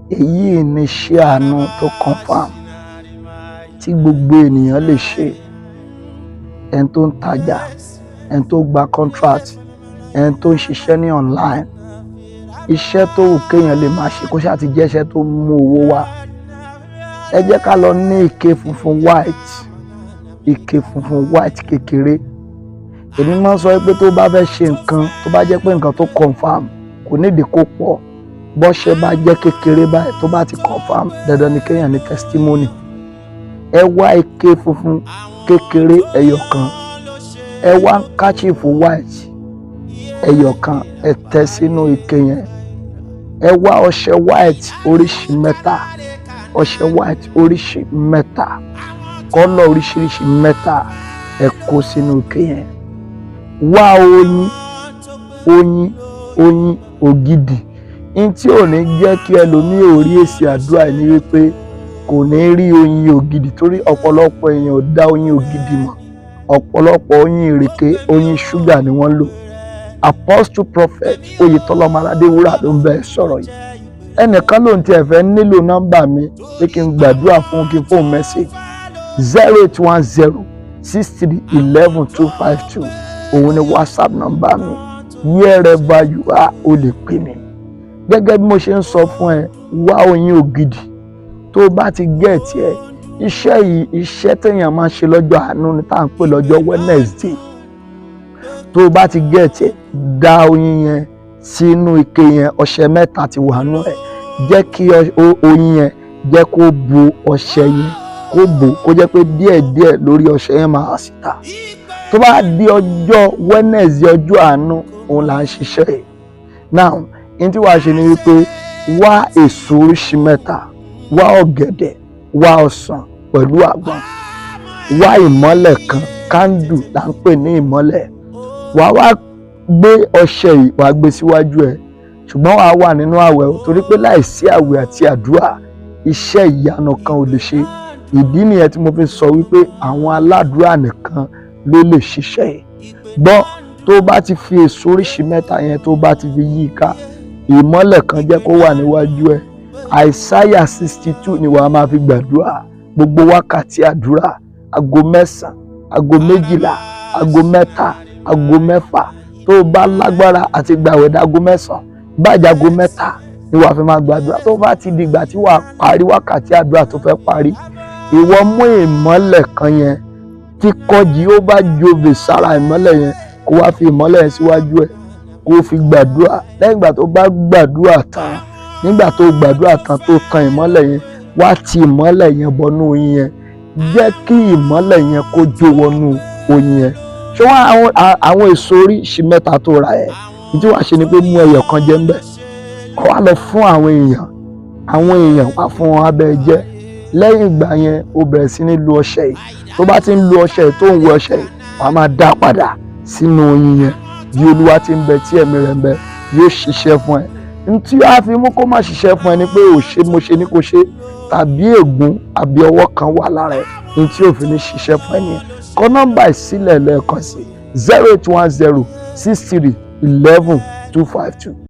èyí ni iṣẹ́ àánú tó confam tí gbogbo ènìyàn lè ṣe. Ẹni tó ń tajà, ẹni tó gba contract, ẹni tó ń ṣiṣẹ́ ní online, iṣẹ́ tó wù kéèyàn lè máa ṣe kó ṣáà ti jẹ́ iṣẹ́ tó mú owó wá. Ẹ jẹ́ ká lọ ní ike funfun white kékeré. Èmi máa ń sọ pé tó bá fẹ́ ṣe nǹkan tó bá jẹ́ pé nǹkan tó confam kò nídìí kó pọ̀. Bọ́ṣẹ́ bá jẹ́ kékeré báyìí tó bá ti confam dandan ni kéèyàn ní testimony. Ẹ wá ike funfun kékeré ẹyọ kan, ẹ wá handkerchief white ẹyọ kan, ẹ tẹ́ sínú ike yẹn. Ẹ wá ọṣẹ white oríṣi mẹ́ta, kọ́lọ̀ oríṣiríṣi mẹ́ta, ẹ kó sínú ike yẹn. Wá oyin ògidì. In tí ò ní jẹ́ kí ẹlòmíì ò rí èsì àdúrà ní wípé kò ní rí oyin ògidì, torí ọ̀pọ̀lọpọ̀ èèyàn ò dá oyin ògidì mọ̀. Ọ̀pọ̀lọpọ̀ oyin ìrèké, oyin ṣúgà ni wọ́n lò. Apostle prophet Oyètọ́lá Adéwúrà ló ń bẹ sọ̀rọ̀ yìí. Ẹnìkan ló ń tiẹ̀ fẹ́ nílò nọ́mbà mi pé kí n gbàdúrà fún kí n fóun mẹ́sẹ̀gì 08106311252. Òun ni WhatsApp nọ́mbà mi. Wherever you are, o lè pè mí. Gẹ́gẹ́ bí mo ṣe ń sọ fún ẹ, wá oyin ògidì. Tó o bá ti gẹ̀ẹ́tì ẹ, iṣẹ́ yìí iṣẹ́ téèyàn máa ń ṣe lọ́jọ́ àánú ni tá à ń pè lọ́jọ́ Wednesday. Tó o bá ti gẹ̀ẹ́tì ẹ, dá oyin yẹn sínú ike yẹn, ọṣẹ mẹ́ta ti wà nú ẹ̀. Jẹ́ kí oyin yẹn jẹ́ kó bo ọṣẹ yẹn, kó jẹ́ pé díẹ̀díẹ̀ lórí ọṣẹ yẹn máa síta. Tó bá di ọjọ́ Wednesday, ọjọ́ àánú, òun là ń ṣiṣẹ́ yìí. Now, ní tí wàá ṣe ni wípé wá èso oríṣi mẹ́ta, wá ọ̀gẹ̀dẹ̀, wá ọsàn pẹ̀lú àgbọn, wá ìmọ́lẹ̀ kan, kándù là ń pè ní ìmọ́lẹ̀. Wàá wá gbé ọṣẹ yìí, wàá gbé síwájú ẹ, ṣùgbọ́n wàá wà nínú àwẹ̀ torí pé láìsí àwẹ̀ àti àdúrà iṣẹ́ ìyanu kan ò lè ṣe. Ìdí nìyẹn tí mo fi sọ wípé àwọn aládùúrà nìkan ló lè ṣiṣẹ́ yìí. Gbọ́, tó bá ti fi èso oríṣi mẹ́ta yẹn tó bá ti fi yí ká, ìmọ́lẹ̀ kan jẹ́ kó wà níwájú ẹ. Àìsáyà 62 ni wàá máa fi gbàdúrà gbogbo wákàtí àdúrà, aago 9, aago 12, aago 3, aago 4. Tó o bá lágbára àti gbàwẹ̀ dáago 9, bájà aago 3 ni wàá fi máa gbàdúrà. Tó bá ti di ìgbà tí wàá parí wákàtí àdúrà tó fẹ́ parí, ìwọ mú ìmọ́lẹ̀ kan yẹn tí kọ́jí ó bá jòbè sára ìmọ́lẹ̀ yẹn, kó wá fi ìmọ́lẹ̀ yẹn síwájú ẹ̀, kó fi gbàdúrà. Lẹ́yìn ìgbà tó bá gbàdúrà tán, nígbà tó gbàdúrà tán tó tan ìmọ́lẹ̀ yẹn, wá ti ìmọ́lẹ̀ yẹn bọnú oyin yẹn. Jẹ́ kí ìmọ́lẹ̀ yẹn kó jó wọnú oyin yẹn. Ṣé wọ́n àwọn èso oríṣi mẹ́ta tó ra ẹ̀? Ní tí wàá ṣe ni pé mú ẹyọ kan jẹ ńbẹ̀. Kó wá lọ fún àwọn èèyàn wá fún wọn abẹ́ jẹ. Lẹ́yìn ìgbà yẹn, o bẹ̀rẹ̀ sí ní lu ọṣẹ yìí. Tó bá ti ń lu ọṣẹ yìí tó ń wẹ ọṣẹ yìí, wàá máa dá padà sínú oyin yẹn. Bí Olúwa ti ń bẹ tí ẹ̀mí rẹ̀ ń bẹ, yóò ṣiṣẹ́ fún ẹ. Ntí a fi mú kó má ṣiṣẹ́ fún ẹ ni pé mo ṣe ní kó ṣe, tàbí ègún àbí ọwọ́ kan wà lára ẹ, ntí ò fi ní ṣiṣẹ́ fún ẹ nìyẹn. Kọ nọ́mbà ìsílẹ̀ lẹ́ẹ̀kan sí 08106311252.